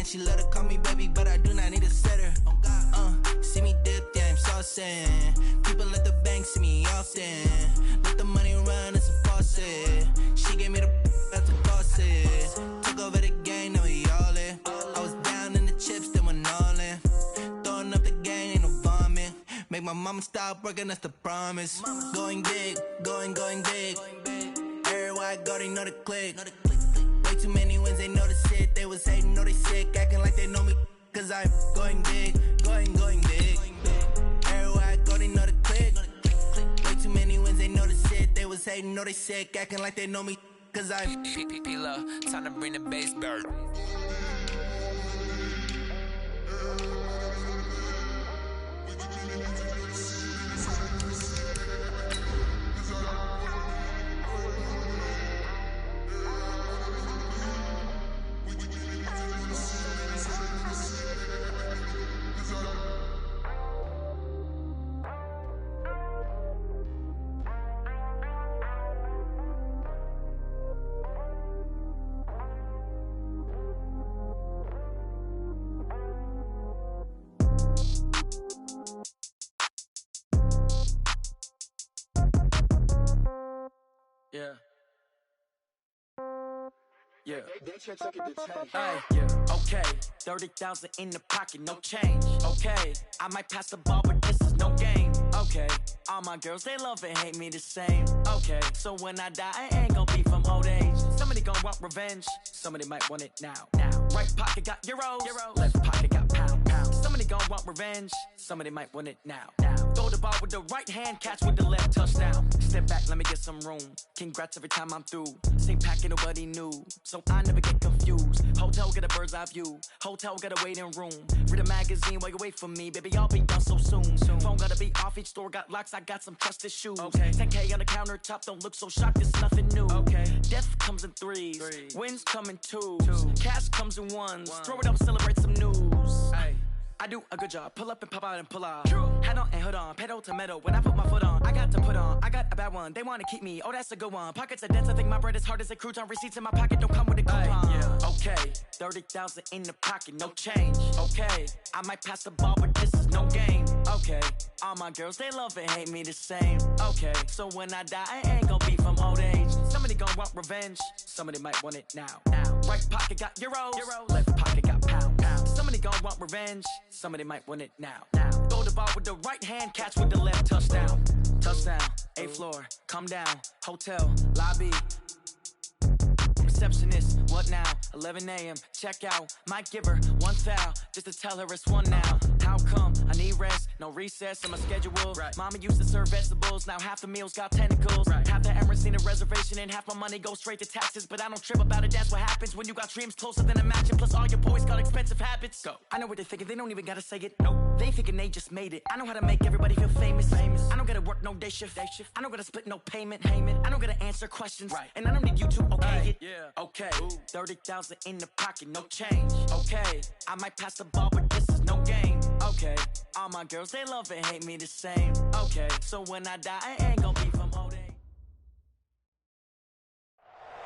she let her call me baby, but I do not need a setter. See me dip, yeah, I'm saucing. People at the bank see me often. Let the money run, it's a faucet. She gave me the that's a faucet. Took over the game, now we all in. I was down in the chips, then went all in. Throwing up the gang, ain't no vomit. Make my mama stop working, that's the promise. Going big, going big. Everywhere I go, they know the click. Way too many wins, they know the shit. They was hating, know they sick, acting like they know me. Cause I'm going big, going big. Everywhere I go, they know the click. Way too many wins, they know the shit. They was hating, know they sick, acting like they know me. Cause I'm P-P-P-Love, time to bring the bass back. Okay, 30,000 in the pocket, no change. Okay, I might pass the ball, but this is no game. Okay, all my girls, they love and hate me the same. Okay, so when I die, I ain't gonna be from old age. Somebody gon' want revenge, somebody might want it now. Right pocket got euros, left pocket got pound. Somebody gon' want revenge, somebody might want it now. Throw the ball with the right hand, catch with the left, touchdown. Step back, let me get some room. Congrats every time I'm through. Same packet, nobody knew, so I never get confused. Hotel get a bird's eye view, hotel get a waiting room. Read a magazine while you wait for me, baby, I'll be done so soon. Phone gotta be off, each store got locks, I got some trusted shoes. 10K on the countertop, don't look so shocked, it's nothing new. Death comes in threes, wins come in twos, cash comes in ones. Throw it up, celebrate some news. I do a good job, pull up and pop out and pull out. Head on and hood on, pedal to metal. When I put my foot on, I got to put on. I got a bad one, they wanna keep me, oh that's a good one. Pockets are dense, I think my bread is hard as a crouton. Receipts in my pocket don't come with a coupon. Okay, 30,000 in the pocket, no change. Okay, I might pass the ball, but this is no game. Okay, all my girls, they love and hate me the same. Okay, so when I die, I ain't gonna be from old age. Somebody gon' want revenge, somebody might want it now. Right pocket got euros, left pocket got pound. Somebody gon' want revenge, somebody might want it now. Throw the ball with the right hand, catch with the left, touchdown. Touchdown, 8th floor, come down, hotel, lobby. Receptionist, what now? 11 a.m., check out. Might give her one foul, just to tell her it's one now. How come? I need rest, no recess in my schedule. Mama used to serve vegetables, now half the meals got tentacles. Half the errands need a reservation and half my money goes straight to taxes. But I don't trip about it, that's what happens when you got dreams closer than a match. And plus all your boys got expensive habits. I know what they're thinking, they don't even gotta say it. They thinking they just made it. I know how to make everybody feel famous. I don't gotta work no day shift. I don't gotta split no payment. I don't gotta answer questions. And I don't need you to okay it. Okay, 30,000 in the pocket, no change. Okay, I might pass the ball, but this is no game. Okay, all my girls, they love and hate me the same. Okay, so when I die, I ain't gonna be from old age.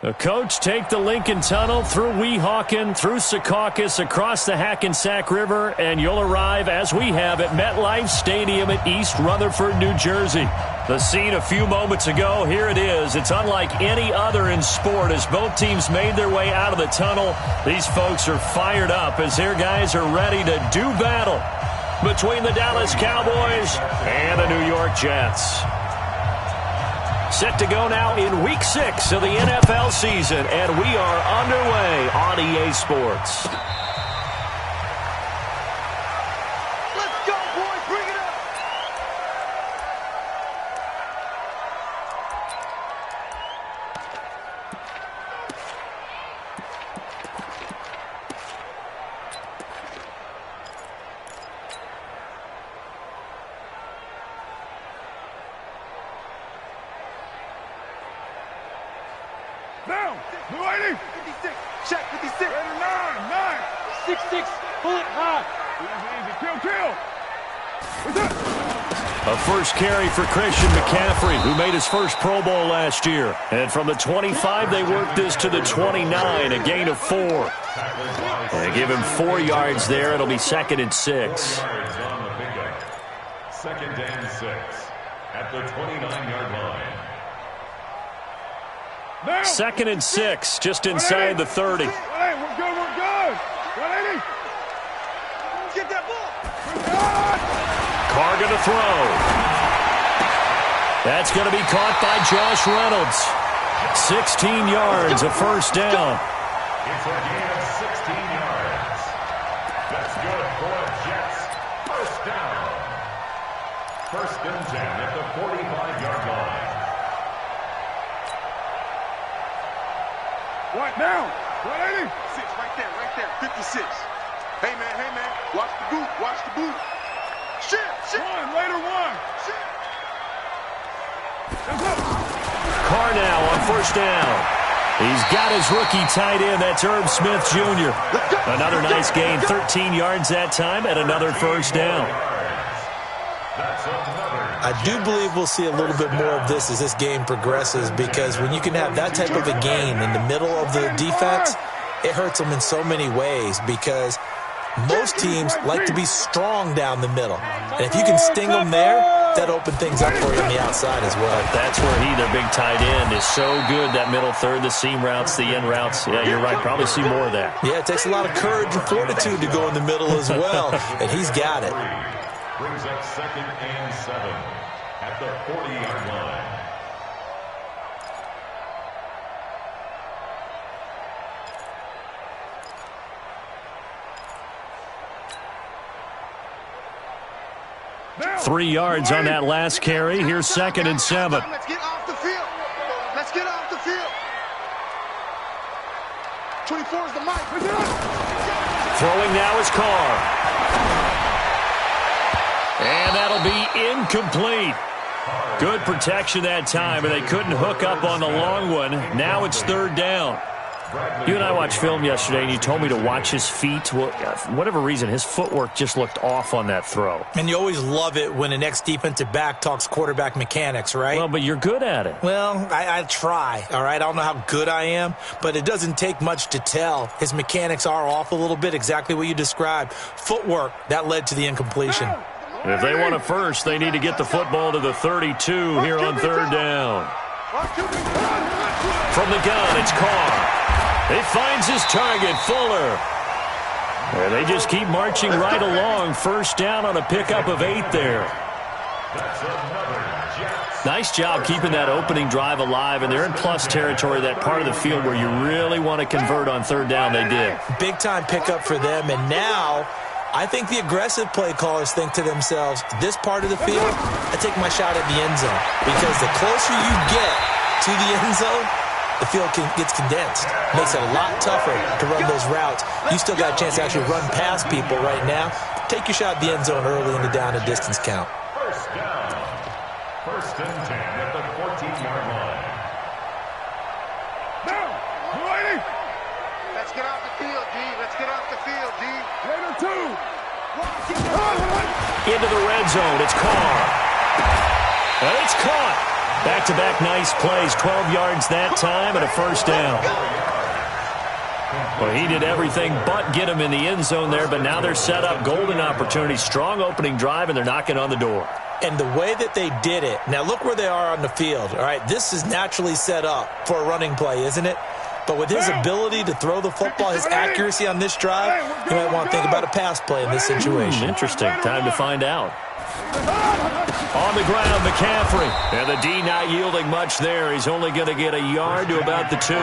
The coach take the Lincoln Tunnel through Weehawken, through Secaucus, across the Hackensack River, and you'll arrive, as we have, at MetLife Stadium at East Rutherford, New Jersey. The scene a few moments ago, here it is. It's unlike any other in sport as both teams made their way out of the tunnel. These folks are fired up as their guys are ready to do battle between the Dallas Cowboys and the New York Jets. Set to go now in Week 6 of the NFL season, and we are underway on EA Sports. Let's go, boys! Bring it up! Down! 280! 56! Check 56! 9! 6-6! Bullet high! Easy, easy. Kill! What's that? A first carry for Christian McCaffrey, who made his first Pro Bowl last year. And from the 25, they worked this to the 29, a gain of 4. They give him 4 yards there. It'll be 2nd and 6. 2nd and 6 at the 29-yard line. Now. 2nd and 6, just inside the 30. Hey, we're good, we're good. 180. Get that ball. Carr going to throw. That's going to be caught by Josh Reynolds. 16 yards, a first down. It's a gain of 16 yards. That's good for Jets. First down. 1st and 10 at the 45-yard line. What now? 180. 6 right there, 56. Hey man, watch the boot. Shit. Later one. Shit. Carr now on first down. He's got his rookie tight end. That's Herb Smith Jr. Another nice gain, 13 yards that time, and another first down. I do believe we'll see a little bit more of this as this game progresses, because when you can have that type of a gain in the middle of the defense, it hurts them in so many ways, because most teams like to be strong down the middle. And if you can sting them there, that opens things up for you on the outside as well. That's where their big tight end, is so good, that middle third, the seam routes, the end routes. Yeah, you're right, probably see more of that. Yeah, it takes a lot of courage and fortitude to go in the middle as well, and he's got it. Brings up 2nd and 7 at the 40-yard line. Now, 3 yards on that last carry. Here's 2nd and 7. Let's get off the field. 24 is the mic. Throwing now is Carr. And that'll be incomplete. Good protection that time, and they couldn't hook up on the long one. Now it's 3rd down. You and I watched film yesterday, and you told me to watch his feet. Well, for whatever reason, his footwork just looked off on that throw. And you always love it when an ex-defensive back talks quarterback mechanics, right? Well, but you're good at it. Well, I try, all right? I don't know how good I am, but it doesn't take much to tell. His mechanics are off a little bit, exactly what you described. Footwork, that led to the incompletion. If they want a first, they need to get the football to the 32 here on 3rd down. From the gun, it's Carr. He finds his target, Fuller. And they just keep marching right along. First down on a pickup of 8 there. Nice job keeping that opening drive alive, and they're in plus territory, that part of the field where you really want to convert on 3rd down. They did. Big-time pickup for them, and now I think the aggressive play callers think to themselves, this part of the field, I take my shot at the end zone, because the closer you get to the end zone, the field gets condensed. Makes it a lot tougher to run those routes. You still got a chance to actually run past people right now. Take your shot at the end zone early in the down and distance count. First down. 1st and 10 at the 14-yard line. Now, righty. Let's get off the field, D. Let's get off the field, D. Later 2. Into the red zone. It's Carr. And it's caught. Back-to-back nice plays. 12 yards that time and a first down. Well, he did everything but get him in the end zone there, but now they're set up. Golden opportunity. Strong opening drive, and they're knocking on the door. And the way that they did it, now look where they are on the field. All right, this is naturally set up for a running play, isn't it? But with his ability to throw the football, his accuracy on this drive, you might want to think about a pass play in this situation. Interesting. Time to find out. On the ground, McCaffrey. And the D not yielding much there. He's only going to get a yard to about the 2.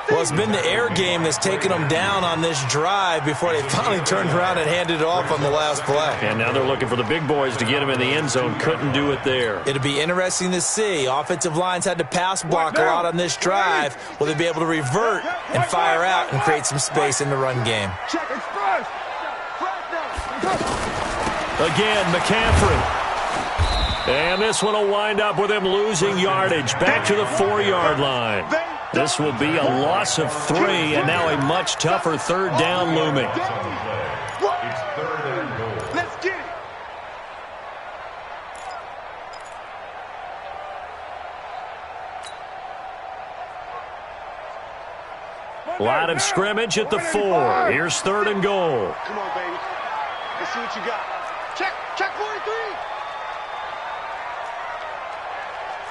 Well, it's been the air game that's taken them down on this drive before they finally turned around and handed it off on the last play. And now they're looking for the big boys to get him in the end zone. Couldn't do it there. It'll be interesting to see. Offensive lines had to pass block a lot on this drive. Will they be able to revert and fire out and create some space in the run game? Again, McCaffrey. And this one will wind up with him losing yardage. Back to the 4-yard line. This will be a loss of 3, and now a much tougher 3rd down looming. Let's get it. Line of scrimmage at the 4. Here's 3rd and goal. Come on, baby. Let's see what you got. Check 43.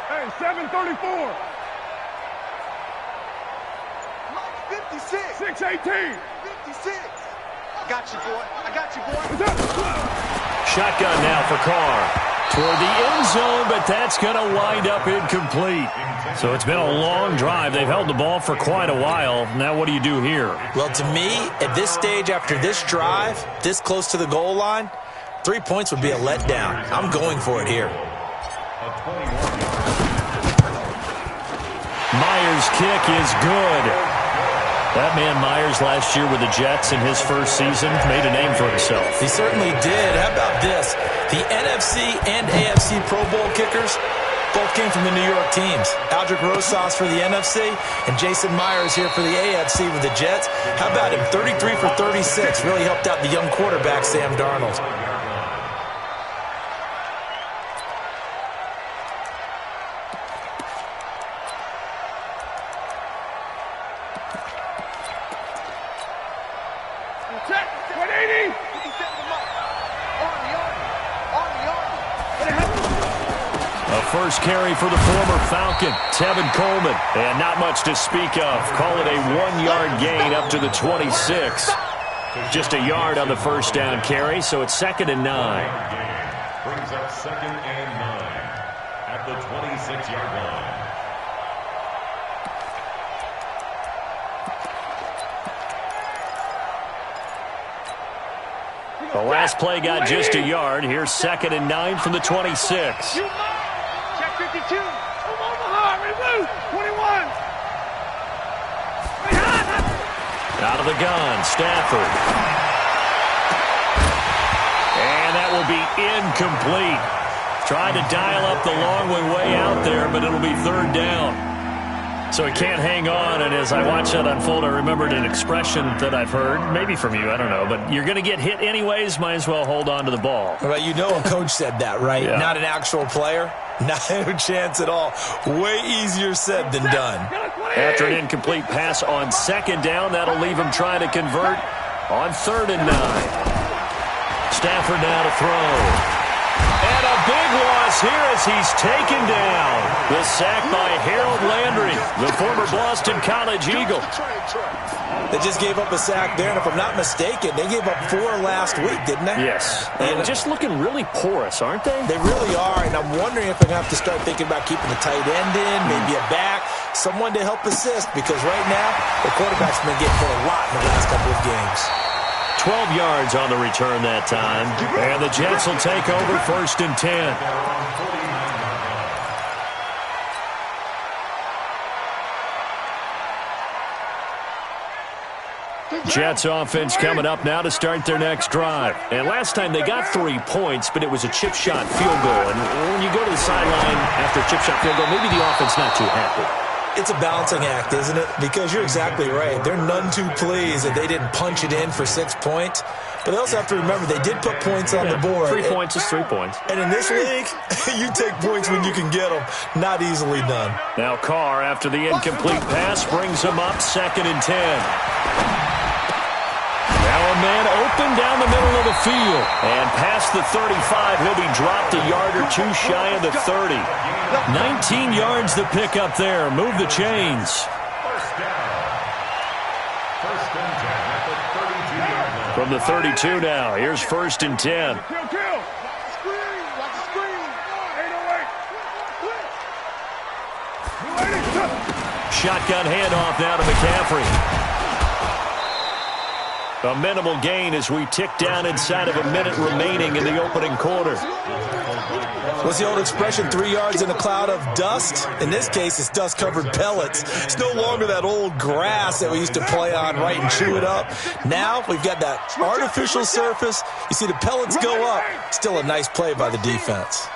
Hey, 734. 56. 618. 56. I got you, boy. Shotgun now for Carr. Toward the end zone, but that's going to wind up incomplete. So it's been a long drive. They've held the ball for quite a while. Now what do you do here? Well, to me, at this stage, after this drive, this close to the goal line, 3 points would be a letdown. I'm going for it here. Myers' kick is good. That man Myers last year with the Jets in his first season made a name for himself. He certainly did. How about this? The NFC and AFC Pro Bowl kickers both came from the New York teams. Aldrick Rosas for the NFC and Jason Myers here for the AFC with the Jets. How about him? 33 for 36. Really helped out the young quarterback, Sam Darnold. First carry for the former Falcon, Tevin Coleman. And not much to speak of. Call it a 1-yard gain up to the 26. Just a yard on the first down carry, so it's 2nd and 9. Brings up 2nd and 9 at the 26-yard line. The last play got just a yard. Here's 2nd and 9 from the 26. 52. Omaha, blue. 21. Out of the gun, Stafford. And that will be incomplete. Tried to dial up the long one way out there, but it'll be 3rd down. So he can't hang on, and as I watch that unfold, I remembered an expression that I've heard, maybe from you, I don't know, but you're going to get hit anyways, might as well hold on to the ball. Well, you know a coach said that, right? Yeah. Not an actual player. No chance at all. Way easier said than done. After an incomplete pass on 2nd down, that'll leave him trying to convert on 3rd and 9. Stafford now to throw. And a big loss here as he's taken down. The sack by Harold Landry, the former Boston College Eagle. They just gave up a sack there, and if I'm not mistaken, they gave up 4 last week, didn't they? Yes. And just looking really porous, aren't they? They really are, and I'm wondering if they're going to have to start thinking about keeping the tight end in, maybe a back, someone to help assist, because right now, the quarterback's been getting hit a lot in the last couple of games. 12 yards on the return that time. And the Jets will take over 1st and 10. Jets offense coming up now to start their next drive. And last time they got 3 points, but it was a chip shot field goal. And when you go to the sideline after a chip shot field goal, maybe the offense not too happy. It's a balancing act, isn't it? Because you're exactly right. They're none too pleased that they didn't punch it in for 6 points. But they also have to remember they did put points on the board. 3 points is 3 points. And in this league, you take points when you can get them. Not easily done. Now Carr, after the incomplete pass, brings him up 2nd and 10. Now a man open down the middle of the field. And past the 35, he'll be dropped a yard or 2 shy of the 30. 19 yards to pick up there. Move the chains. First down. 1st and 10 at the 32-yard line. From the 32 now, here's 1st and 10. Kill. Watch the screen. 808. Shotgun handoff now to McCaffrey. A minimal gain as we tick down inside of a minute remaining in the opening quarter. What's the old expression, 3 yards in a cloud of dust? In this case, it's dust-covered pellets. It's no longer that old grass that we used to play on, right, and chew it up. Now we've got that artificial surface. You see the pellets go up. Still a nice play by the defense.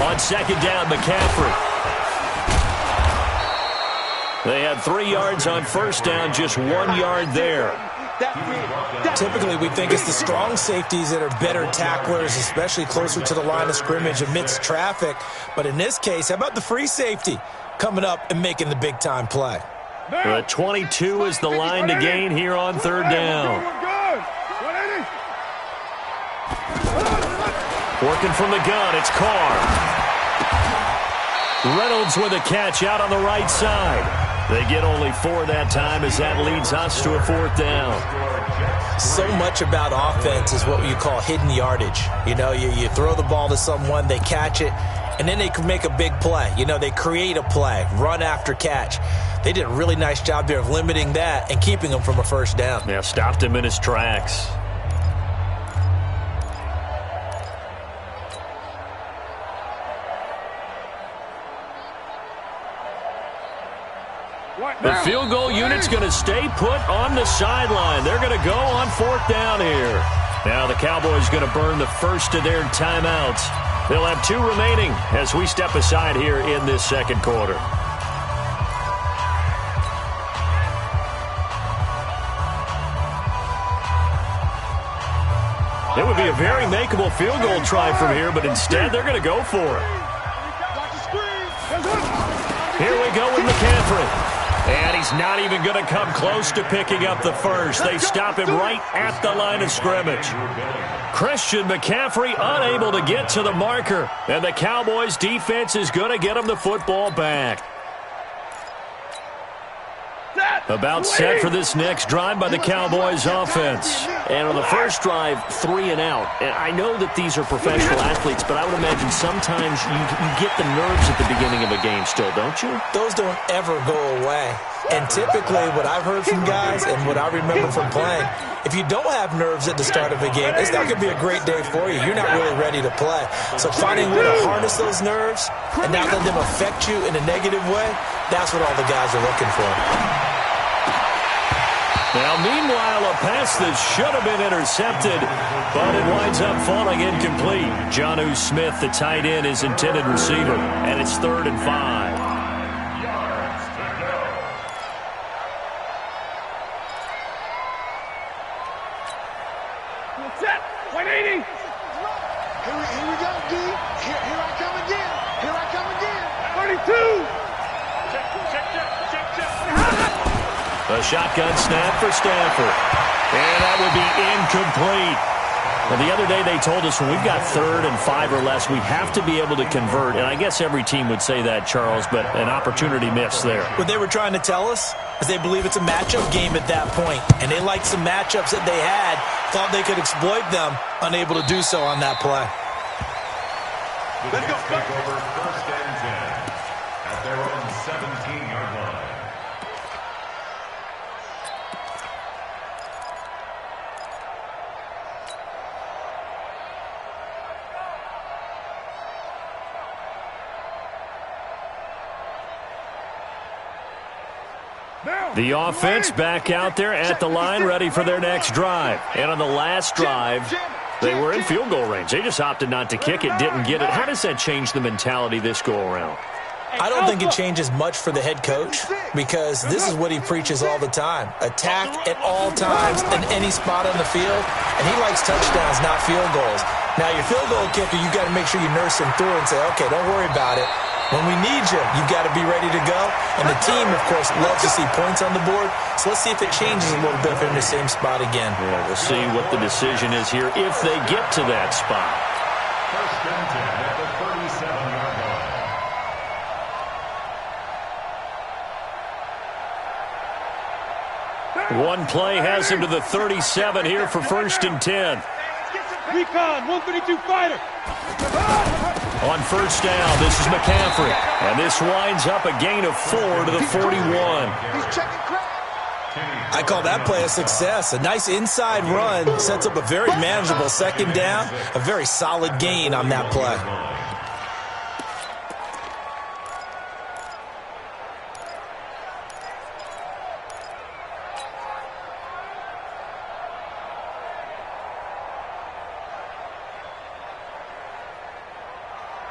On 2nd down, McCaffrey. They had 3 yards on 1st down, just 1 yard there. Typically, we think it's the strong safeties that are better tacklers, especially closer to the line of scrimmage amidst traffic. But in this case, how about the free safety coming up and making the big-time play? The 22 is the line to gain here on third down. Working from the gun, it's Carr. Reynolds with a catch out on the right side. They get only 4 that time as that leads us to a 4th down. So much about offense is what you call hidden yardage. You know, you throw the ball to someone, they catch it, and then they can make a big play. You know, they create a play, run after catch. They did a really nice job there of limiting that and keeping him from a first down. Yeah, stopped him in his tracks. The field goal unit's going to stay put on the sideline. They're going to go on 4th down here. Now the Cowboys going to burn the first of their timeouts. They'll have 2 remaining as we step aside here in this second quarter. It would be a very makeable field goal try from here, but instead they're going to go for it. Here we go with McCaffrey. And he's not even going to come close to picking up the first. They stop him right at the line of scrimmage. Christian McCaffrey unable to get to the marker. And the Cowboys defense is going to get him the football back. About set for this next drive by the Cowboys offense. And on the first drive, 3 and out. And I know that these are professional athletes, but I would imagine sometimes you get the nerves at the beginning of a game still, don't you? Those don't ever go away. And typically what I've heard from guys and what I remember from playing, if you don't have nerves at the start of a game, it's not going to be a great day for you. You're not really ready to play. So finding a way to harness those nerves and not let them affect you in a negative way, that's what all the guys are looking for. Now, meanwhile, a pass that should have been intercepted, but it winds up falling incomplete. Jonnu Smith, the tight end, is intended receiver, and it's 3rd and 5. Set, 180. Here we go, D. Here I come again. Here I come again. 32. A shotgun snap for Stafford. And that would be incomplete. Well, the other day they told us when we've got 3rd and 5 or less, we have to be able to convert. And I guess every team would say that, Charles, but an opportunity missed there. What they were trying to tell us is they believe it's a matchup game at that point. And they liked some matchups that they had, thought they could exploit them, unable to do so on that play. Let's go. Take over 1st and 10 at their own 17-yard line. The offense back out there at the line, ready for their next drive. And on the last drive, they were in field goal range. They just opted not to kick it, didn't get it. How does that change the mentality this go-around? I don't think it changes much for the head coach because this is what he preaches all the time. Attack at all times in any spot on the field, and he likes touchdowns, not field goals. Now, your field goal kicker, you've got to make sure you nurse him through and say, okay, don't worry about it. When we need you, you've got to be ready to go. And the team, of course, loves to see points on the board. So let's see if it changes a little bit if they're in the same spot again. Yeah, we'll see what the decision is here if they get to that spot. 1st and 10 at the 37-yard line. One play has him to the 37 here for 1st and 10. Recon, 132 fighter. On 1st down, this is McCaffrey. And this winds up a gain of 4 to the 41. I call that play a success. A nice inside run sets up a very manageable 2nd down. A very solid gain on that play.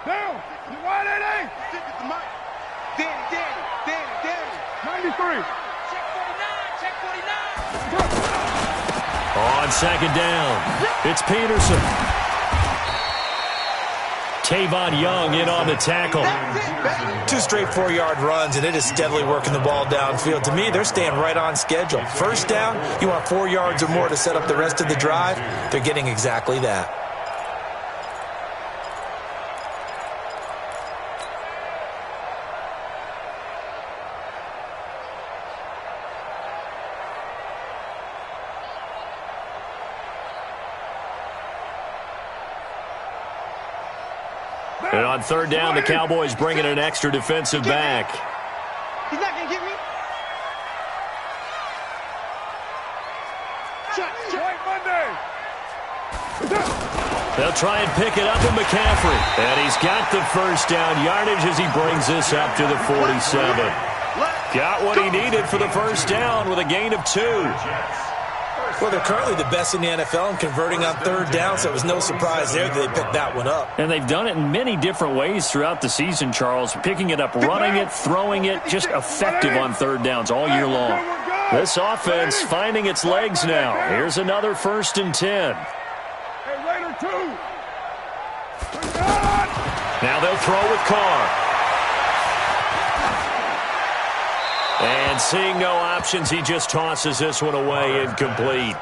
Down. 180. Stick it to Mike. Danny. 93. Check 49. On second down, it's Peterson. Tavon Young in on the tackle. 2 straight 4-yard runs, and it is steadily working the ball downfield. To me, they're staying right on schedule. First down, you want 4 yards or more to set up the rest of the drive. They're getting exactly that. And on third down, the Cowboys bring in an extra defensive back. He's not going to get me. White Monday. They'll try and pick it up in McCaffrey. And he's got the first down yardage as he brings this up to the 47. Got what he needed for the first down with a gain of 2. Well, they're currently the best in the NFL in converting on third down, so it was no surprise there that they picked that one up. And they've done it in many different ways throughout the season, Charles. Picking it up, running it, throwing it, just effective on third downs all year long. This offense finding its legs now. Here's another 1st and 10. Hey, Raider 2. Now they'll throw with Carr. And seeing no options, he just tosses this one away, incomplete.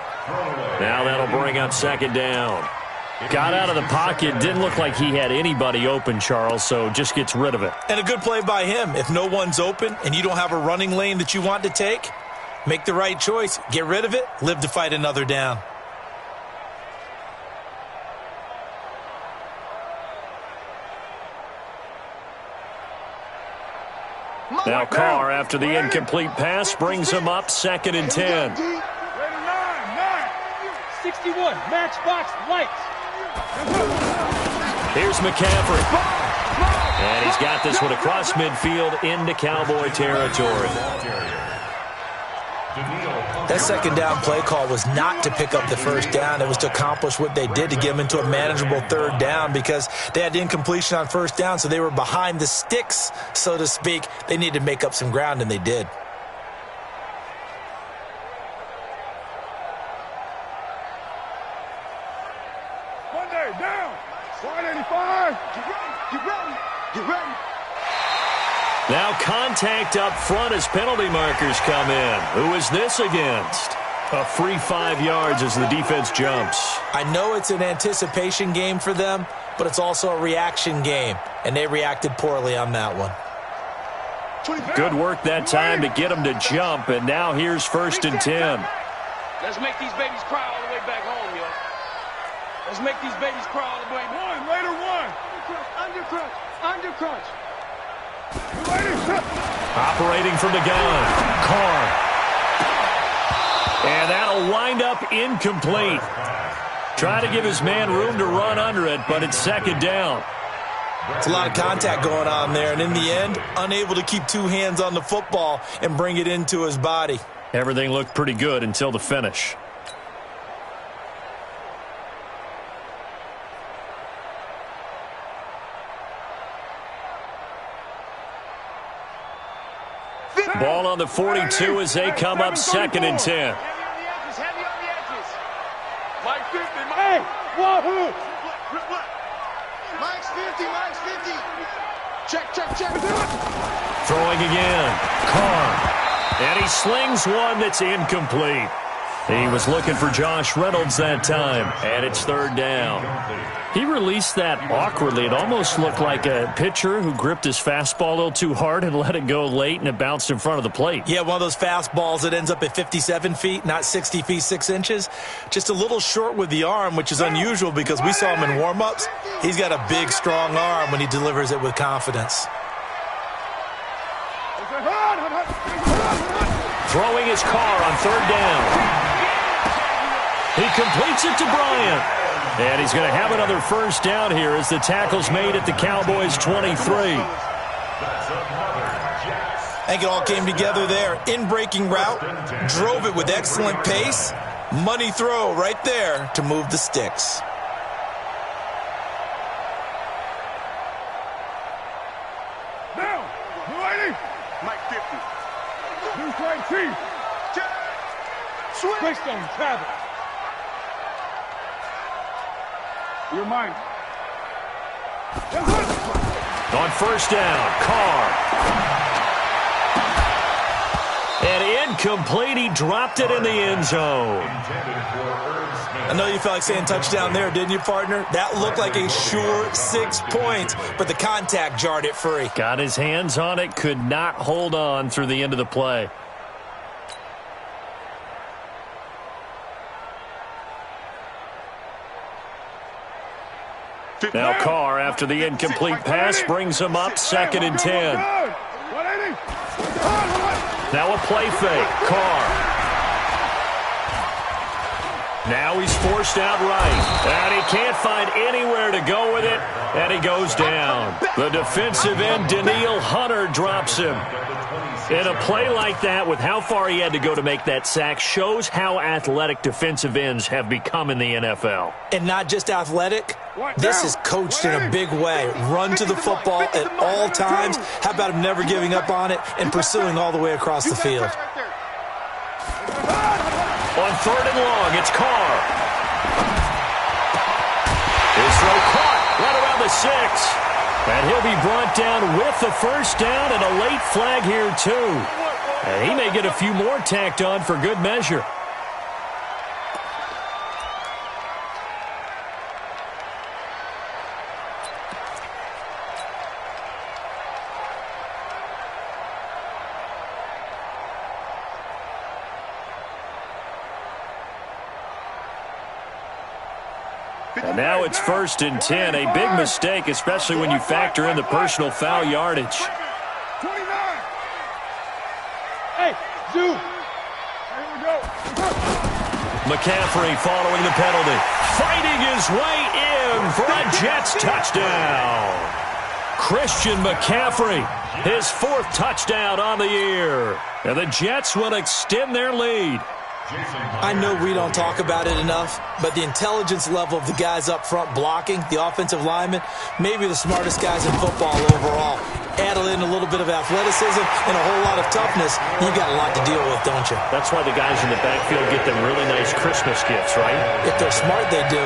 Now that'll bring up second down. Got out of the pocket, didn't look like he had anybody open, Charles, so just gets rid of it. And a good play by him. If no one's open and you don't have a running lane that you want to take, make the right choice. Get rid of it, live to fight another down. Now Carr, after the incomplete pass, brings him up 2nd and 10. 61, matchbox lights. Here's McCaffrey. And he's got this one across midfield into Cowboy territory. That second down play call was not to pick up the first down. It was to accomplish what they did to get them into a manageable third down because they had incompletion on first down, so they were behind the sticks, so to speak. They needed to make up some ground, and they did. Monday, down. 185. Get ready. Get ready. Now contact up front as penalty markers come in. Who is this against? A free 5 yards as the defense jumps. I know it's an anticipation game for them, but it's also a reaction game, and they reacted poorly on that one. Good work that time to get them to jump, and now here's 1st and 10. Let's make these babies cry all the way back home, y'all. Let's make these babies cry all the way. One, later one. Under crunch, under crunch. Operating from the gun, Carr. And that'll wind up incomplete. Try to give his man room to run under it, but it's 2nd down. It's a lot of contact going on there, and in the end, unable to keep 2 hands on the football and bring it into his body. Everything looked pretty good until the finish. Ball on the 42 as they come up 2nd and 10. Heavy on the edges. Mike 50, Mike. Hey, wahoo. Mike's 50, Mike's 50. Check. Throwing again. Carr. And he slings one that's incomplete. He was looking for Josh Reynolds that time, and it's 3rd down. He released that awkwardly. It almost looked like a pitcher who gripped his fastball a little too hard and let it go late, and it bounced in front of the plate. Yeah, one of those fastballs that ends up at 57 feet, not 60 feet, 6 inches. Just a little short with the arm, which is unusual because we saw him in warm-ups. He's got a big, strong arm when he delivers it with confidence. Throwing his Carr on 3rd down. He completes it to Bryant. And he's going to have another first down here as the tackle's made at the Cowboys' 23. I think it all came together there. In-breaking route, drove it with excellent pace. Money throw right there to move the sticks. Now, Whitey. Mike 50. New Frank T. Quickstone, travel. You're mine. On first down, Carr. And incomplete. He dropped it in the end zone. I know you felt like saying touchdown there, didn't you, partner? That looked like a sure 6 points, but the contact jarred it free. Got his hands on it, could not hold on through the end of the play. Now Carr, after the incomplete pass, brings him up 2nd and 10. Now a play fake. Carr. Now he's forced out right. And he can't find anywhere to go with it. And he goes down. The defensive end, Daniil Hunter, drops him. And a play like that, with how far he had to go to make that sack, shows how athletic defensive ends have become in the NFL. And not just athletic, this is coached in a big way. Run to the football at all times. How about him never giving up on it and pursuing all the way across the field? On 3rd and long, it's Carr. His throw caught right around the 6. And he'll be brought down with the first down and a late flag here, too. And he may get a few more tacked on for good measure. And now it's 1st and 10. A big mistake, especially when you factor in the personal foul yardage. 29. Hey, Zoo. Here we go. McCaffrey following the penalty. Fighting his way in for a Jets touchdown. Christian McCaffrey, his 4th touchdown on the year. And the Jets will extend their lead. I know we don't talk about it enough, but the intelligence level of the guys up front blocking, the offensive linemen, maybe the smartest guys in football overall. Add in a little bit of athleticism and a whole lot of toughness, you got a lot to deal with, don't you? That's why the guys in the backfield get them really nice Christmas gifts, right? If they're smart, they do.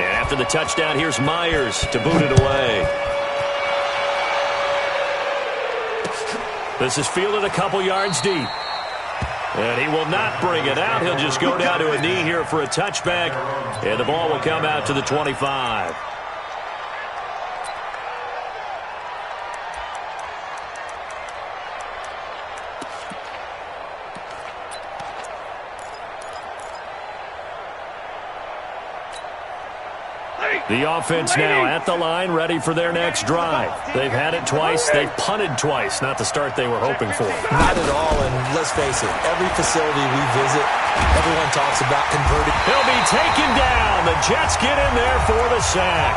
And after the touchdown, here's Myers to boot it away. This is fielded a couple yards deep. And he will not bring it out. He'll just go down to a knee here for a touchback. And the ball will come out to the 25. The offense now at the line, ready for their next drive. They've had it twice. They've punted twice. Not the start they were hoping for. Not at all, and let's face it, every facility we visit, everyone talks about converting. He'll be taken down. The Jets get in there for the sack.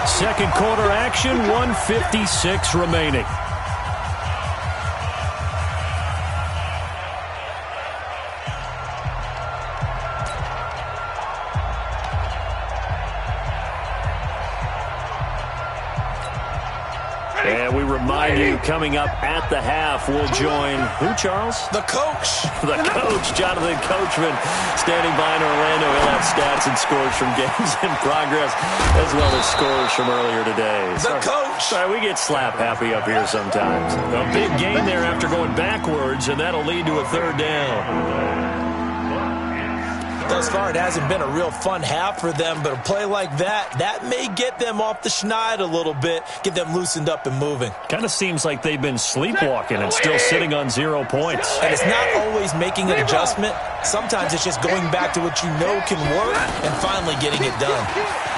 Second quarter action, 1:56 remaining. And we remind you, coming up at the half, we'll join, who, Charles? The coach. The coach, Jonathan Coachman, standing by in Orlando. He'll have stats and scores from games in progress, as well as scores from earlier today. The coach. Sorry, we get slap happy up here sometimes. A big gain there after going backwards, and that'll lead to a 3rd down. Thus far, it hasn't been a real fun half for them, but a play like that may get them off the schneid a little bit, get them loosened up and moving. Kind of seems like they've been sleepwalking and still sitting on 0 points. And it's not always making an adjustment. Sometimes it's just going back to what you know can work and finally getting it done.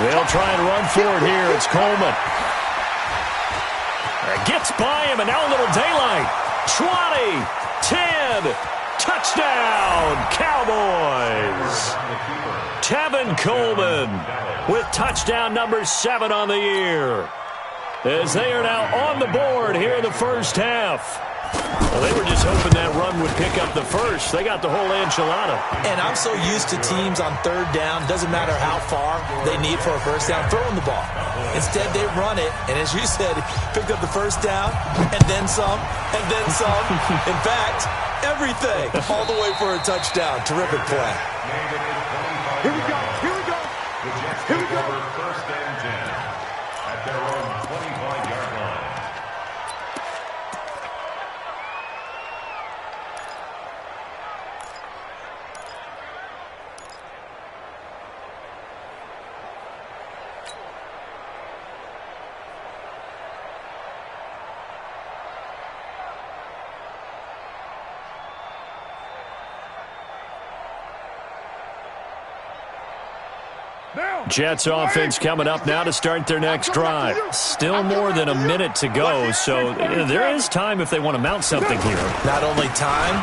They'll try and run for it here. It's Coleman. Gets by him, and now a little daylight. 20, 10, touchdown, Cowboys. Tevin Coleman with touchdown number 7 on the year. As they are now on the board here in the first half. Well, they were just hoping that run would pick up the first. They got the whole enchilada. And I'm so used to teams on 3rd down, doesn't matter how far they need for a first down, throwing the ball. Instead, they run it, and as you said, picked up the first down, and then some, and then some. In fact, everything, all the way for a touchdown. Terrific play. Here we go. Here we go. The Jets take over 1st and 10 at their own 25-yard line. Jets offense coming up now to start their next drive. Still more than a minute to go, so there is time if they want to mount something here. Not only time,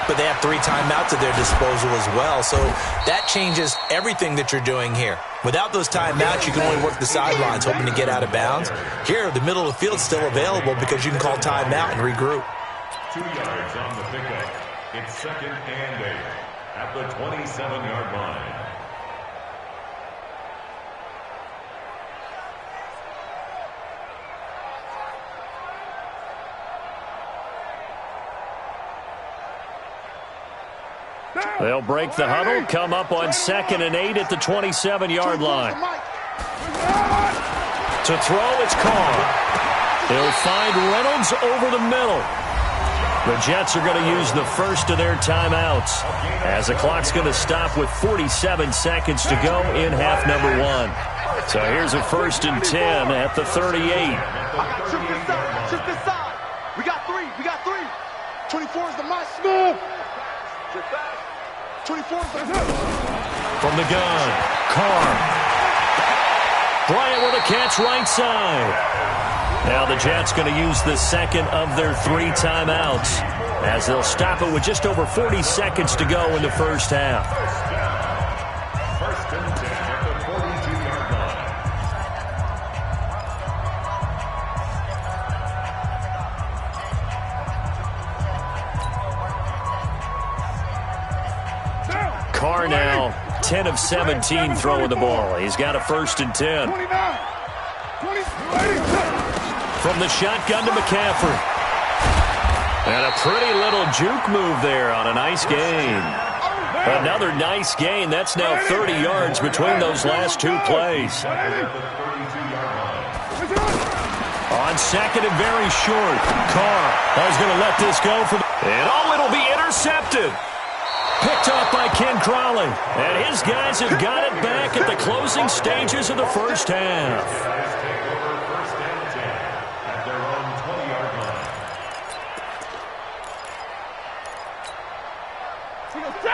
but they have 3 timeouts at their disposal as well, so that changes everything that you're doing here. Without those timeouts, you can only work the sidelines, hoping to get out of bounds. Here, the middle of the field is still available because you can call timeout and regroup. 2 yards on the pickup. It's 2nd and 8 at the 27-yard line. They'll break the huddle, come up on 2nd and 8 at the 27-yard line. To throw, it's Carr. He'll find Reynolds over the middle. The Jets are going to use the first of their timeouts as the clock's going to stop with 47 seconds to go in half number 1. So here's a 1st and 10 at the 38. Shift this side. We got 3. We got 3. 24 is the my smooth. 24 is the From the gun, Carr. Bryant with a catch right side. Now the Jets going to use the second of their 3 timeouts as they'll stop it with just over 40 seconds to go in the first half. 1st and 10 at the 42-yard line. Carr now 10 of 17 throwing the ball. He's got a 1st and 10. 29. 20. From the shotgun to McCaffrey. And a pretty little juke move there on a nice gain. Another nice gain. That's now 30 yards between those last 2 plays. On 2nd and very short. Carr is going to let this go for and it'll be intercepted. Picked off by Ken Crawley. And his guys have got it back at the closing stages of the first half.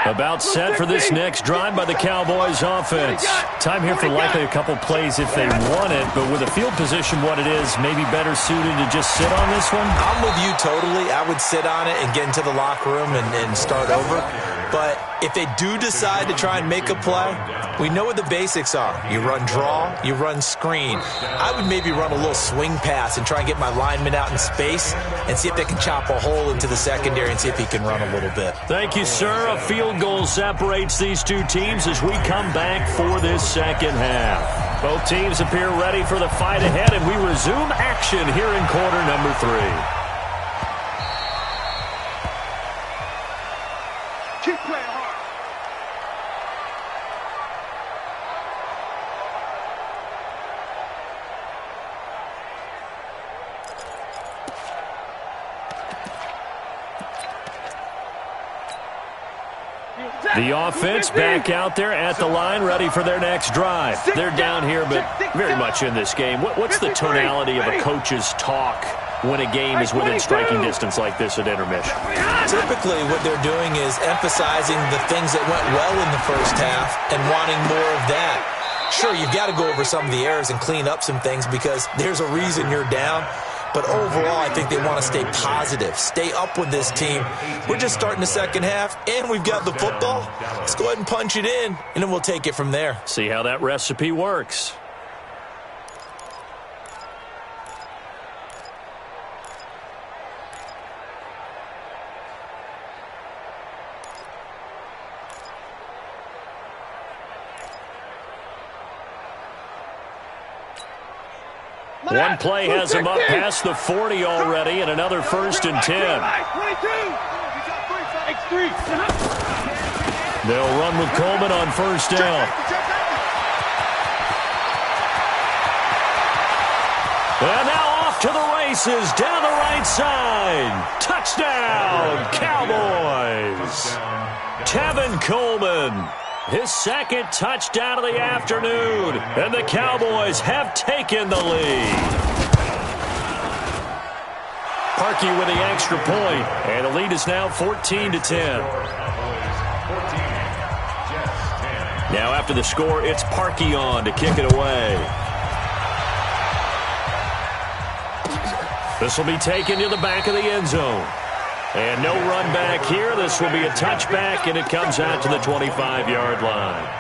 About set for this next drive by the Cowboys offense. Time here for likely a couple plays if they want it, but with a field position what it is, maybe better suited to just sit on this one? I'm with you totally. I would sit on it and get into the locker room and start over. But if they do decide to try and make a play, we know what the basics are. You run draw, you run screen. I would maybe run a little swing pass and try and get my lineman out in space and see if they can chop a hole into the secondary and see if he can run a little bit. Thank you, sir. A field goal separates these 2 teams as we come back for this second half. Both teams appear ready for the fight ahead, and we resume action here in quarter number 3. Keep playing hard. The offense back out there at the line, ready for their next drive. They're down here, but very much in this game. What's the tonality of a coach's talk when a game is within striking distance like this at intermission? Typically, what they're doing is emphasizing the things that went well in the first half and wanting more of that. Sure, you've got to go over some of the errors and clean up some things because there's a reason you're down. But overall, I think they want to stay positive, stay up with this team. We're just starting the second half, and we've got the football. Let's go ahead and punch it in, and then we'll take it from there. See how that recipe works. One play has him up past the 40 already, and another 1st and 10. 22. They'll run with Coleman on 1st down. And now off to the races, down the right side. Touchdown, Cowboys. Tevin Coleman, his 2nd touchdown of the afternoon. And the Cowboys have taken the lead. Parkey with the extra point, and the lead is now 14-10. Now after the score, it's Parkey on to kick it away. This will be taken to the back of the end zone. And no run back here. This will be a touchback, and it comes out to the 25-yard line.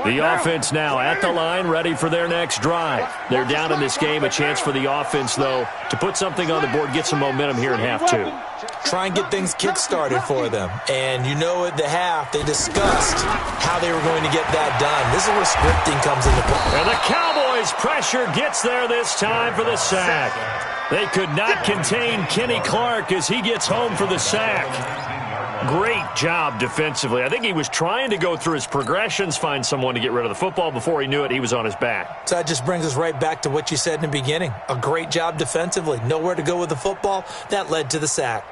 The offense now at the line, ready for their next drive. They're down in this game. A chance for the offense, though, to put something on the board, get some momentum here in half 2. Try and get things kick-started for them. And you know at the half, they discussed how they were going to get that done. This is where scripting comes into play. And the Cowboys' pressure gets there this time for the sack. They could not contain Kenny Clark as he gets home for the sack. Great job defensively. I think he was trying to go through his progressions, find someone to get rid of the football. Before he knew it, he was on his back. So that just brings us right back to what you said in the beginning. A great job defensively. Nowhere to go with the football. That led to the sack.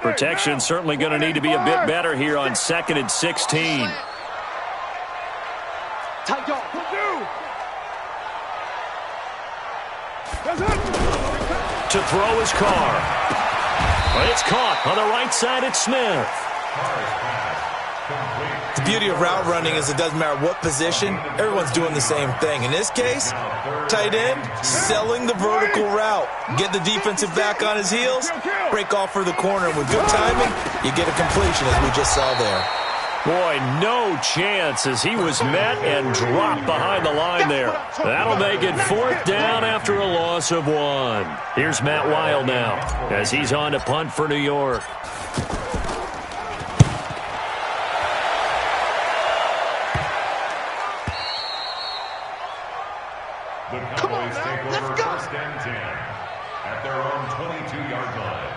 Protection certainly going to need to be a bit better here on 2nd and 16. To throw his car. But it's caught on the right side. It's Smith. The beauty of route running is it doesn't matter what position. Everyone's doing the same thing. In this case, tight end, selling the vertical route. Get the defensive back on his heels, break off for the corner. With good timing, you get a completion, as we just saw there. Boy, no chance as he was met and dropped behind the line there. That'll make it 4th down after a loss of 1. Here's Matt Weil now as he's on to punt for New York. The Cowboys take over 1st and 10 at their own 22-yard line.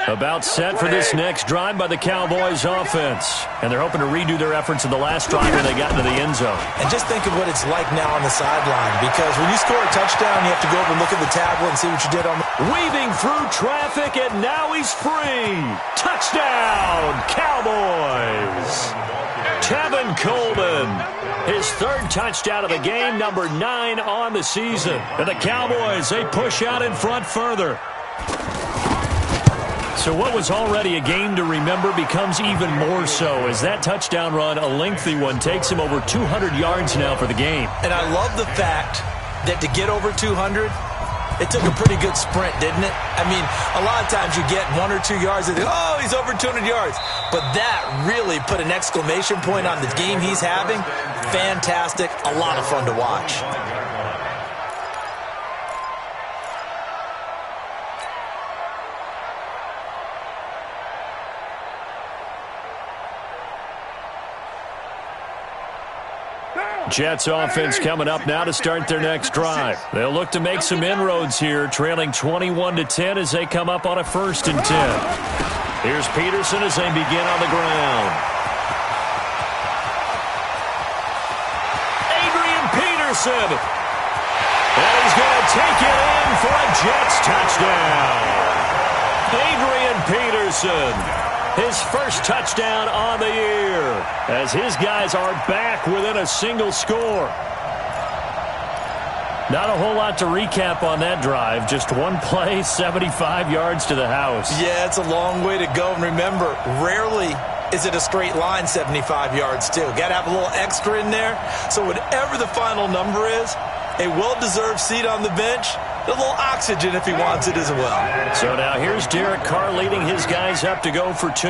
About set for this next drive by the Cowboys offense. And they're hoping to redo their efforts in the last drive when they got into the end zone. And just think of what it's like now on the sideline. Because when you score a touchdown, you have to go over and look at the tablet and see what you did on the... Weaving through traffic, and now he's free. Touchdown, Cowboys. Tevin Coleman, his 3rd touchdown of the game, number 9 on the season. And the Cowboys, they push out in front further. So what was already a game to remember becomes even more so as that touchdown run, a lengthy one, takes him over 200 yards now for the game. And I love the fact that to get over 200, it took a pretty good sprint, didn't it? I mean, a lot of times you get 1 or 2 yards and think, oh, he's over 200 yards. But that really put an exclamation point on the game he's having. Fantastic. A lot of fun to watch. Jets offense coming up now to start their next drive. They'll look to make some inroads here, trailing 21-10 as they come up on a 1st and 10. Here's Peterson as they begin on the ground. Adrian Peterson. And he's going to take it in for a Jets touchdown. Adrian Peterson. His 1st touchdown on the year as his guys are back within a single score. Not a whole lot to recap on that drive. Just one play, 75 yards to the house. Yeah, it's a long way to go. And remember, rarely is it a straight line 75 yards too? Got to have a little extra in there. So whatever the final number is, a well-deserved seat on the bench, a little oxygen if he wants it as well. So now here's Derek Carr leading his guys up to go for 2.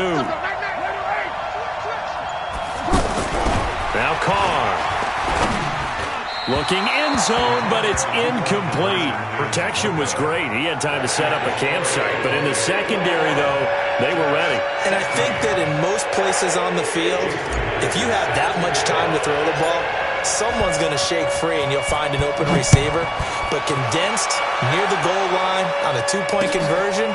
Now Carr. Looking end zone, but it's incomplete. Protection was great. He had time to set up a campsite. But in the secondary, though, they were ready. And I think that in most places on the field, if you have that much time to throw the ball, someone's going to shake free and you'll find an open receiver. But condensed near the goal line on a 2-point conversion,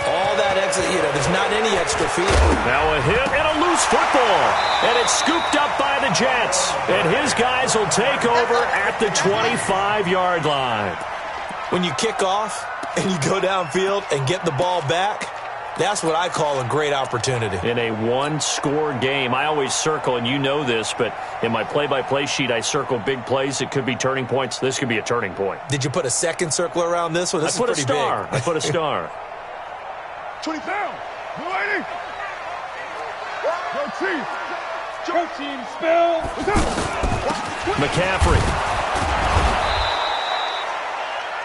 all that extra, there's not any extra field. Now a hit and a loose football. And it's scooped up by the Jets. And his guys will take over at the 25-yard line. When you kick off and you go downfield and get the ball back, that's what I call a great opportunity. In a one-score game, I always circle, and you know this, but in my play-by-play sheet, I circle big plays. It could be turning points. This could be a turning point. Did you put a second circle around this one? This I put a star. I put a star. 20 down. Go, lady. Go, team. Go, team. Spell. McCaffrey.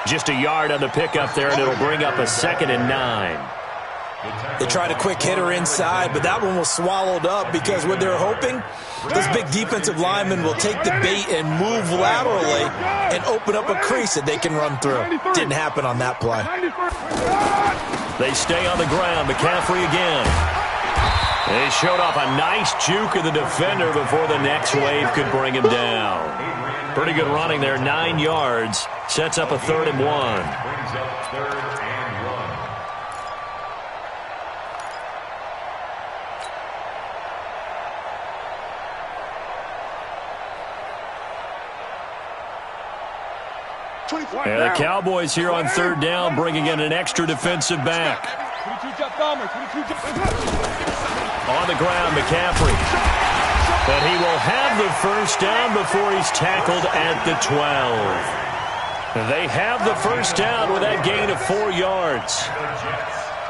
Just a yard on the pickup there, and it'll bring up a 2nd and 9. They tried a quick hitter inside, but that one was swallowed up because what they're hoping, this big defensive lineman will take the bait and move laterally and open up a crease that they can run through. Didn't happen on that play. They stay on the ground. McCaffrey again. They showed off a nice juke of the defender before the next wave could bring him down. Pretty good running there, 9 yards. Sets up a 3rd and 1. Brings up 3rd and 1. And the Cowboys here on 3rd down, bringing in an extra defensive back. On the ground, McCaffrey. But he will have the 1st down before he's tackled at the 12. They have the 1st down with that gain of 4 yards.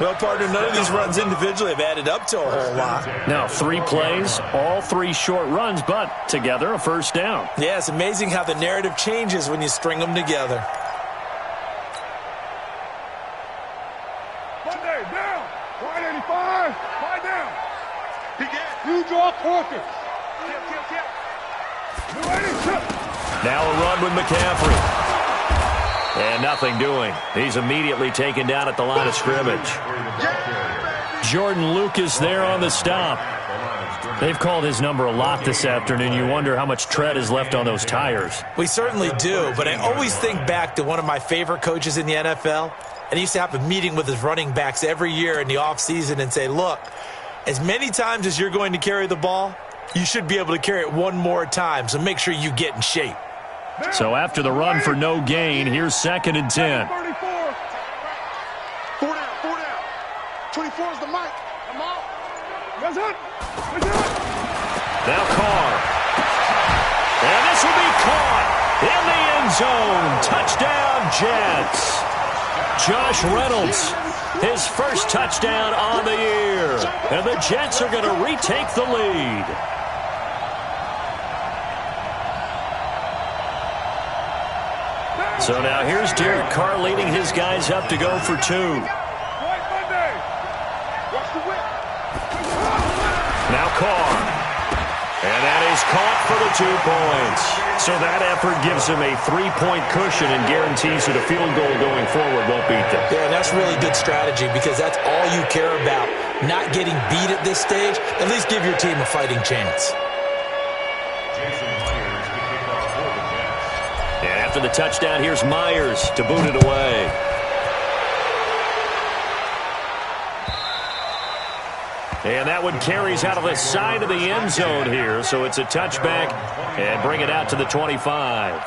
Well, partner, none of these runs individually have added up to a whole lot. Now, 3 plays, all 3 short runs, but together a 1st down. Yeah, it's amazing how the narrative changes when you string them together. Monday, down. 185. 5 down. You draw Corkins. Now a run with McCaffrey. And nothing doing. He's immediately taken down at the line of scrimmage. Jordan Lucas there on the stop. They've called his number a lot this afternoon. You wonder how much tread is left on those tires. We certainly do, but I always think back to one of my favorite coaches in the NFL, and he used to have a meeting with his running backs every year in the offseason and say, look, as many times as you're going to carry the ball, you should be able to carry it one more time, so make sure you get in shape. So after the run for no gain, here's 2nd and 10. 4 down. 24 is the mic. Come on. Now Carr. And this will be caught in the end zone. Touchdown, Jets. Josh Reynolds, his 1st touchdown on the year. And the Jets are going to retake the lead. So now here's Derek Carr leading his guys up to go for 2. Now Carr. And that is caught for the 2 points. So that effort gives him a 3-point cushion and guarantees that a field goal going forward won't beat them. Yeah, that's really good strategy because that's all you care about. Not getting beat at this stage. At least give your team a fighting chance. And after the touchdown, here's Myers to boot it away. And that one carries out of the side of the end zone here. So it's a touchback and bring it out to the 25.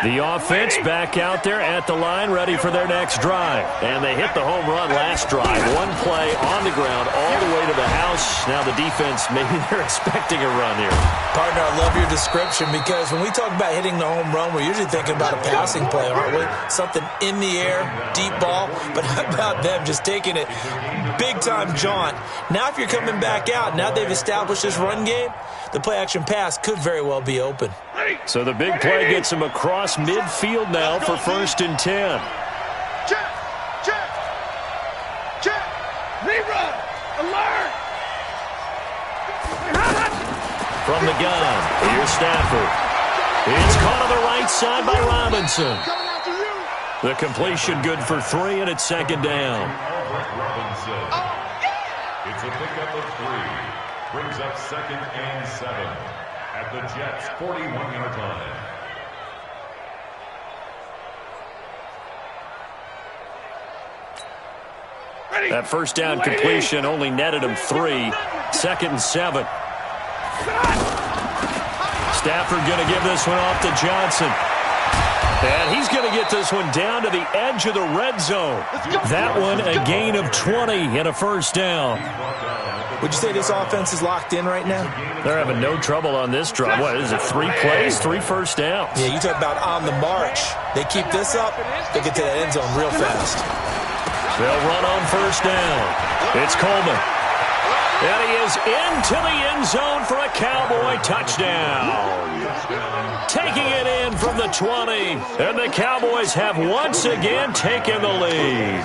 The offense back out there at the line, ready for their next drive. And they hit the home run last drive. One play on the ground all the way to the house. Now the defense, maybe they're expecting a run here. Partner, I love your description because when we talk about hitting the home run, we're usually thinking about a passing play, aren't we? Something in the air, deep ball. But how about them just taking it big-time jaunt? Now if you're coming back out, now they've established this run game, the play-action pass could very well be open. So the big play gets him across midfield now for 1st and 10. Check! Check! Check! Rerun! Alert! From the gun, here's Stafford. It's caught on the right side by Robinson. The completion good for 3, and it's 2nd down. It's a pickup of 3. Brings up 2nd and 7 at the Jets' 41-yard line. That 1st down completion only netted him 3. 2nd and 7. Stafford going to give this one off to Johnson. And he's going to get this one down to the edge of the red zone. That one a gain of 20 and a 1st down. Would you say this offense is locked in right now? They're having no trouble on this drive. What is it, 3 plays, 3 first downs? Yeah, you talk about on the march. They keep this up, they get to that end zone real fast. They'll run on 1st down. It's Coleman. And he is into the end zone for a Cowboy touchdown. Taking it in from the 20. And the Cowboys have once again taken the lead.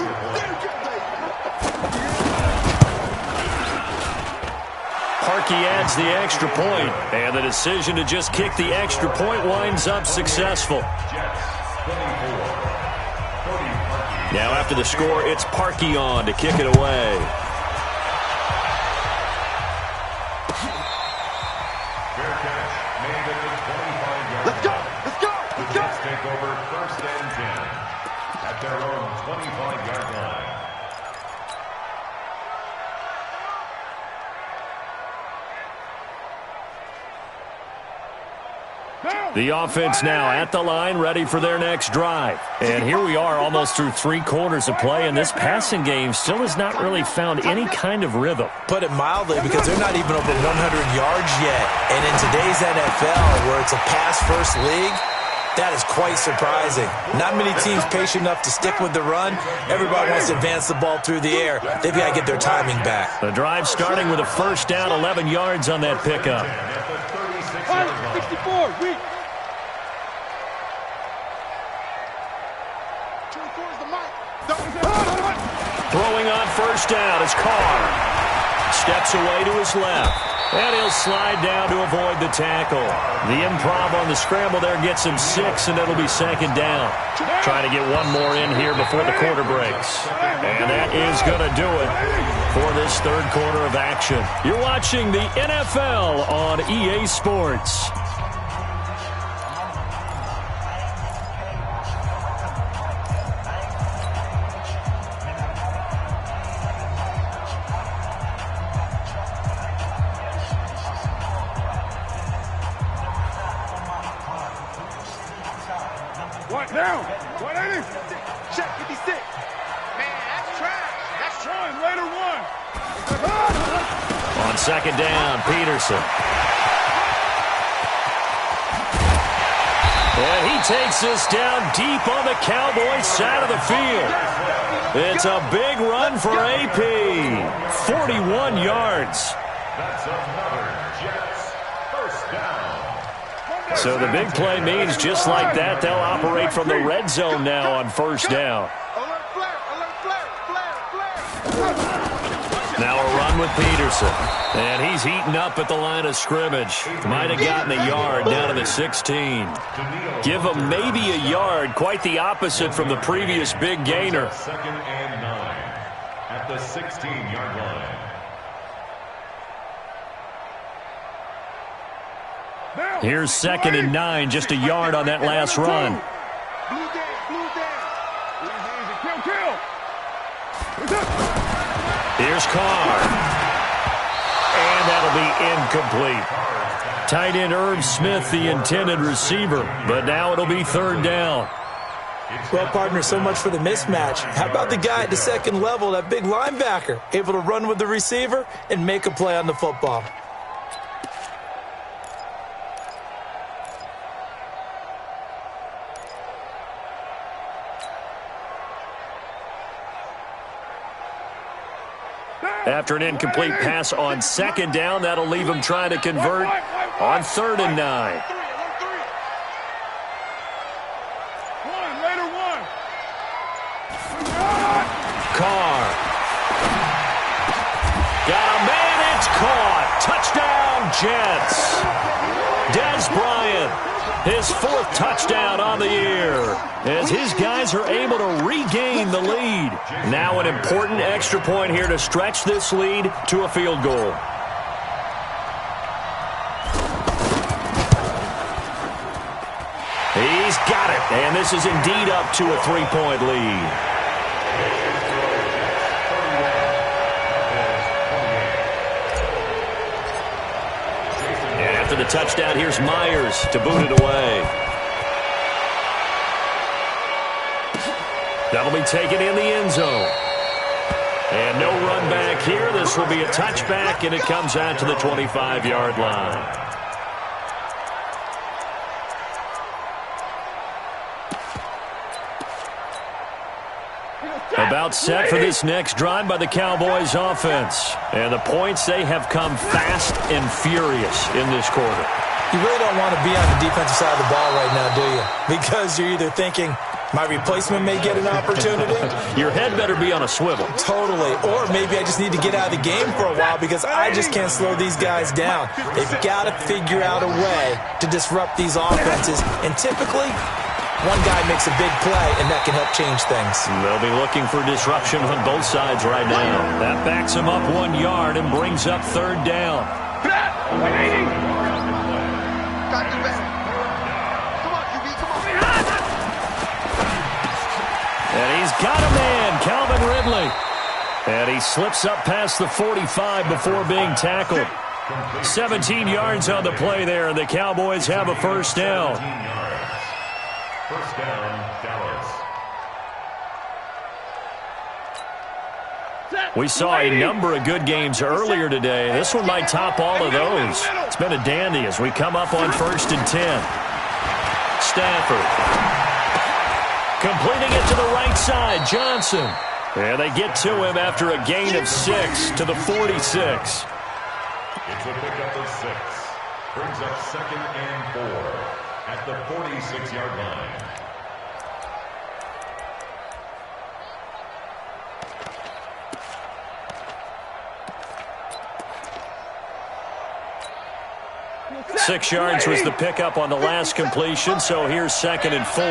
Parkey adds the extra point, and the decision to just kick the extra point winds up successful. Now after the score, it's Parkey on to kick it away. Let's go! Let's go! The Jets take over 1st and 10 at their own 25-yard line. The offense now at the line, ready for their next drive. And here we are almost through 3 quarters of play, and this passing game still has not really found any kind of rhythm. Put it mildly, because they're not even over 100 yards yet. And in today's NFL, where it's a pass-first league, that is quite surprising. Not many teams patient enough to stick with the run. Everybody wants to advance the ball through the air. They've got to get their timing back. The drive starting with a 1st down, 11 yards on that pickup. 64, weak. Throwing on 1st down is Carr. Steps away to his left. And he'll slide down to avoid the tackle. The improv on the scramble there gets him 6, and it'll be 2nd down. Trying to get one more in here before the quarter breaks. And that is going to do it for this 3rd quarter of action. You're watching the NFL on EA Sports. Down. 180. Check 56. Man, that's trash. That's one. Later one. On 2nd down, Peterson. And he takes this down deep on the Cowboys side of the field. It's a big run for AP. 41 yards. That's another Jets 1st down. So the big play means just like that, they'll operate from the red zone now on 1st down. Now a run with Peterson. And he's heating up at the line of scrimmage. Might have gotten a yard down to the 16. Give him maybe a yard, quite the opposite from the previous big gainer. 2nd and 9 at the 16-yard line. Here's 2nd and 9, just a yard on that last run. Here's Carr. And that'll be incomplete. tight end Irv Smith, the intended receiver. But now it'll be third down. Well, partner, so much for the mismatch. How about the guy at the second level, that big linebacker, able to run with the receiver and make a play on the football? After an incomplete pass on second down, that'll leave him trying to convert on 3rd and 9. Carr. Got a man, it's caught. Touchdown, Jets. Dez Bryant, his 4th touchdown on the year, as his guys are able to regain the lead. Now an important extra point here to stretch this lead to a field goal. He's got it, and this is indeed up to a 3-point lead. The touchdown, here's Myers to boot it away. That'll be taken in the end zone. And no run back here. This will be a touchback, and it comes out to the 25-yard line. About set for this next drive by the Cowboys offense. And the points, they have come fast and furious in this quarter. You really don't want to be on the defensive side of the ball right now, do you? Because you're either thinking, my replacement may get an opportunity. Your head better be on a swivel. Totally. Or maybe I just need to get out of the game for a while because I just can't slow these guys down. They've got to figure out a way to disrupt these offenses. And typically, one guy makes a big play, and that can help change things. They'll be looking for disruption on both sides right now. That backs him up 1 yard and brings up 3rd down. And he's got a man, Calvin Ridley. And he slips up past the 45 before being tackled. 17 yards on the play there, and the Cowboys have a first down. First down, Dallas. We saw a number of good games earlier today. This one might top all of those. It's been a dandy as we come up on 1st and 10. Stafford. Completing it to the right side, Johnson. And they get to him after a gain of 6 to the 46. It's a pickup of 6. Brings up 2nd and 4 at the 46-yard line. Six yards was the pickup on the last completion, so here's 2nd and 4.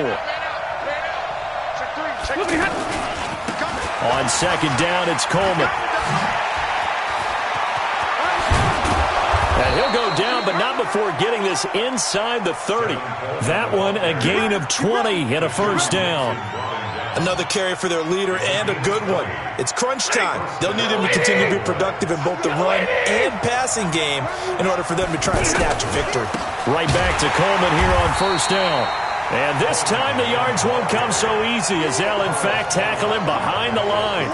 On 2nd down, it's Coleman. And he'll go down, but not before getting this inside the 30. That one, a gain of 20 and a first down. Another carry for their leader and a good one. It's crunch time. They'll need him to continue to be productive in both the run and passing game in order for them to try and snatch a victory. Right back to Coleman here on 1st down. And this time the yards won't come so easy as they'll in fact tackle him behind the line.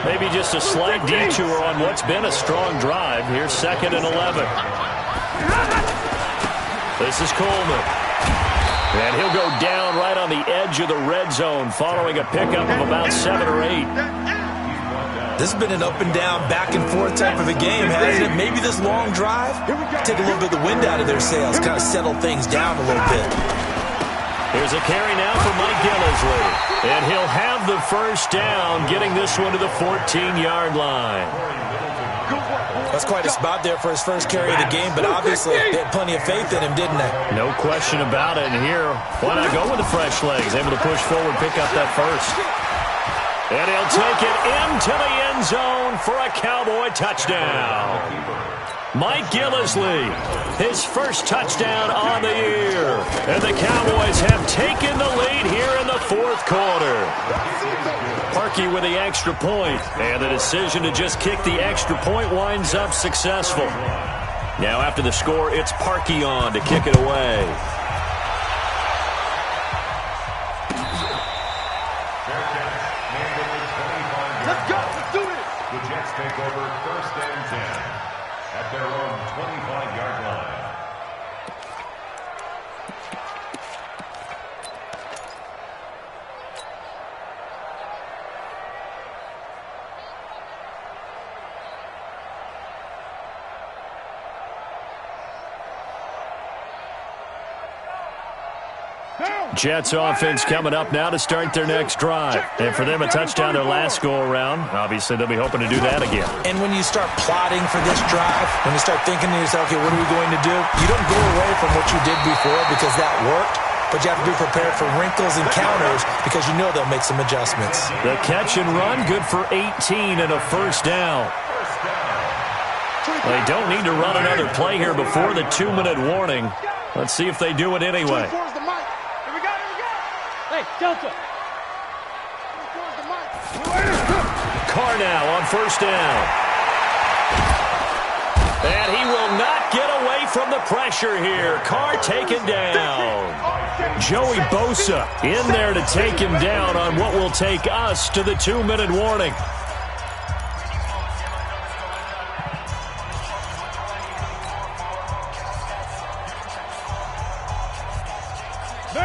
Maybe just a slight detour on what's been a strong drive. Here's 2nd and 11. This is Coleman. And he'll go down right on the edge of the red zone following a pickup of about 7 or 8. This has been an up and down, back and forth type of a game, hasn't it? Maybe this long drive, take a little bit of the wind out of their sails, kind of settle things down a little bit. Here's a carry now for Mike Gillisley. And he'll have the first down, getting this one to the 14-yard line. That's quite a spot there for his first carry of the game, but obviously they had plenty of faith in him, didn't they? No question about it. And here, why not go with the fresh legs? Able to push forward, pick up that first. And he'll take it into the end zone for a Cowboy touchdown. Mike Gillisley, his first touchdown on the year. And the Cowboys have taken the lead here in the 4th quarter. Parkey with the extra point. And the decision to just kick the extra point winds up successful. Now after the score, it's Parkey on to kick it away. Let's go. Let's do this. The Jets take over 1st and 10 at their own 25-yard line. Jets offense coming up now to start their next drive. And for them, a touchdown their last go-around. Obviously, they'll be hoping to do that again. And when you start plotting for this drive, when you start thinking to yourself, okay, what are we going to do? You don't go away from what you did before because that worked, but you have to be prepared for wrinkles and counters because you know they'll make some adjustments. The catch and run, good for 18 and a first down. They don't need to run another play here before the 2-minute warning. Let's see if they do it anyway. Hey, Delta. Carr now on first down. And he will not get away from the pressure here. Carr taken down. Joey Bosa in there to take him down on what will take us to the 2-minute warning.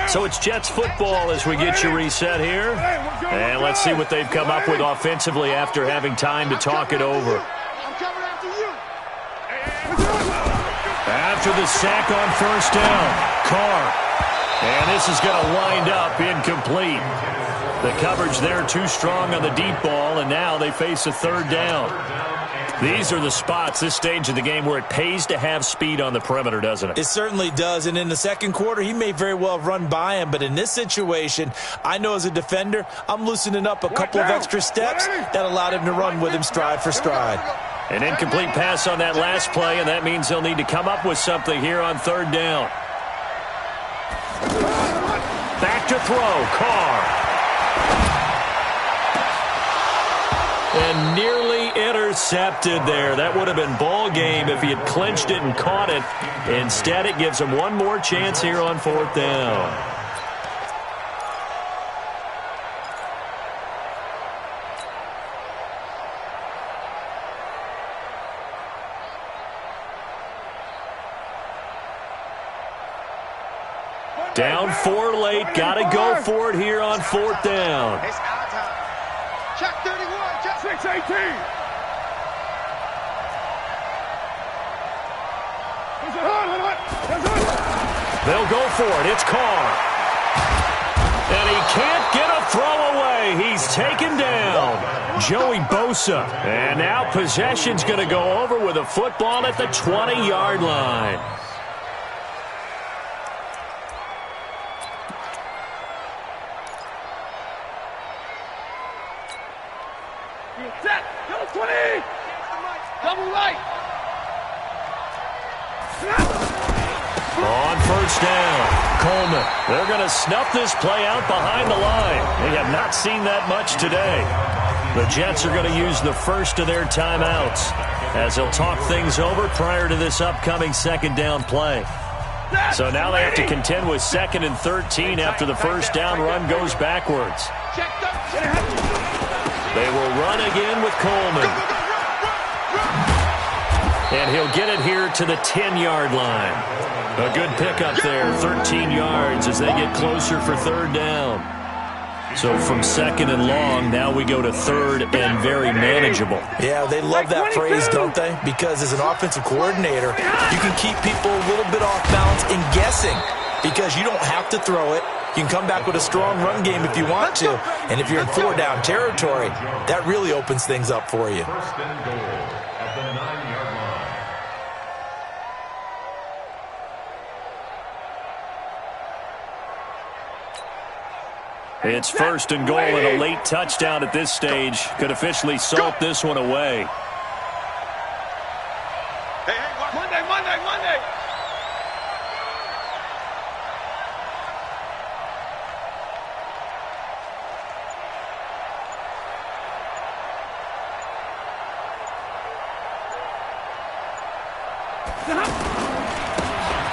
So it's Jets football as we get you reset here. And let's see what they've come up with offensively after having time to talk it over. After the sack on first down, Carr. And this is going to wind up incomplete. The coverage there too strong on the deep ball, and now they face a third down. These are the spots, this stage of the game, where it pays to have speed on the perimeter, doesn't it? It certainly does, and in the second quarter, he may very well run by him, but in this situation, I know as a defender, I'm loosening up a couple of extra steps that allowed him to run with him stride for stride. An incomplete pass on that last play, and that means they'll need to come up with something here on third down. Back to throw, Carr. And nearly intercepted there. That would have been ball game if he had clinched it and caught it. Instead, it gives him one more chance here on fourth down. Down 4 late. Got to go for it here on fourth down. It's our time. Check 31. Check 618. They'll go for it. It's Carr. And he can't get a throw away. He's taken down. Joey Bosa. And now possession's going to go over with a football at the 20-yard line. Set. Double 20. Double right. On first down, Coleman. They're going to snuff this play out behind the line. They have not seen that much today. The Jets are going to use the first of their timeouts as they'll talk things over prior to this upcoming second down play. So now they have to contend with 2nd and 13 after the first down run goes backwards. They will run again with Coleman. And he'll get it here to the 10-yard line. A good pickup there, 13 yards as they get closer for third down. So from 2nd and long, now we go to 3rd and very manageable. Yeah, they love that phrase, don't they? Because as an offensive coordinator, you can keep people a little bit off balance and guessing because you don't have to throw it. You can come back with a strong run game if you want to. And if you're in 4-down territory, that really opens things up for you. First and goal at the 9-yard line. It's 1st and goal and a late touchdown at this stage. Could officially salt this one away. Monday.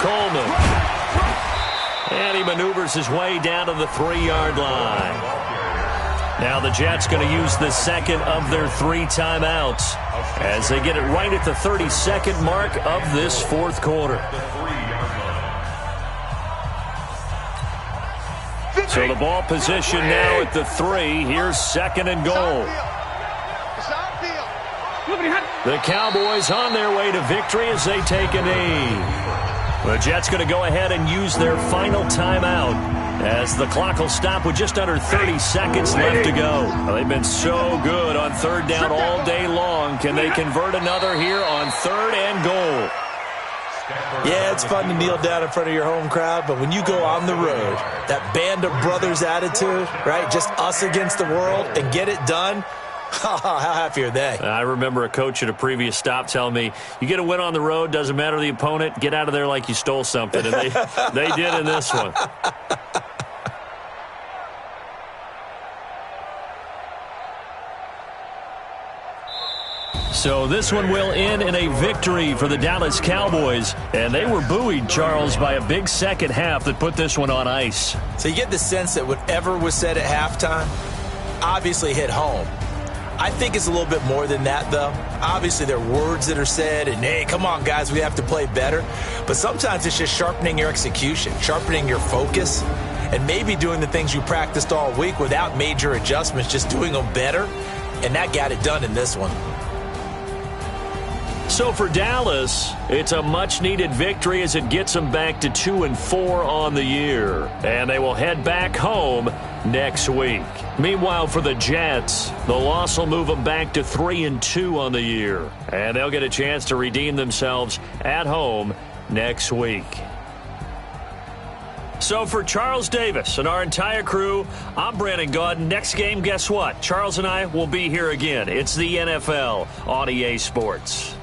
Coleman. And he maneuvers his way down to the 3-yard line. Now the Jets going to use the second of their 3 timeouts as they get it right at the 32nd mark of this fourth quarter. So the ball position now at the 3. Here's second and goal. The Cowboys on their way to victory as they take a knee. The Jets going to go ahead and use their final timeout as the clock will stop with just under 30 seconds left to go. Well, they've been so good on third down all day long. Can they convert another here on third and goal? Yeah, it's fun to kneel down in front of your home crowd, but when you go on the road, that band of brothers attitude, right, just us against the world, and get it done, how happy are they? I remember a coach at a previous stop telling me, you get a win on the road, doesn't matter the opponent, get out of there like you stole something, and they did in this one. So this one will end in a victory for the Dallas Cowboys. And they were buoyed, Charles, by a big second half that put this one on ice. So you get the sense that whatever was said at halftime obviously hit home. I think it's a little bit more than that, though. Obviously, there are words that are said, and, hey, come on, guys, we have to play better. But sometimes it's just sharpening your execution, sharpening your focus, and maybe doing the things you practiced all week without major adjustments, just doing them better. And that got it done in this one. So for Dallas, it's a much-needed victory as it gets them back to 2-4 on the year. And they will head back home next week. Meanwhile, for the Jets, the loss will move them back to 3-2 on the year. And they'll get a chance to redeem themselves at home next week. So for Charles Davis and our entire crew, I'm Brandon Gaudin. Next game, guess what? Charles and I will be here again. It's the NFL on EA Sports.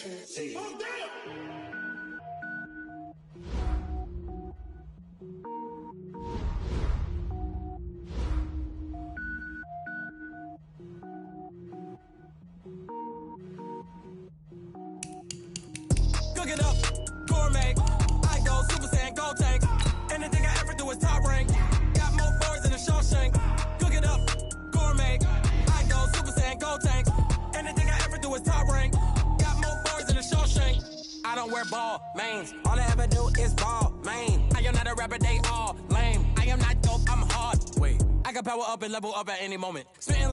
entrance. Cook it up, gourmet. I go Super Saiyan, gold tank. Anything I ever do is top rank. Got more boards than a Shawshank. Cook it up, gourmet. I go Super Saiyan, gold tank. Anything I ever do is top rank. Got more boards than a Shawshank. I don't wear ball mains. All I ever do is ball main. I am not a rapper, they all lame. I am not dope, I'm hard. Wait, I can power up and level up at any moment. Spitting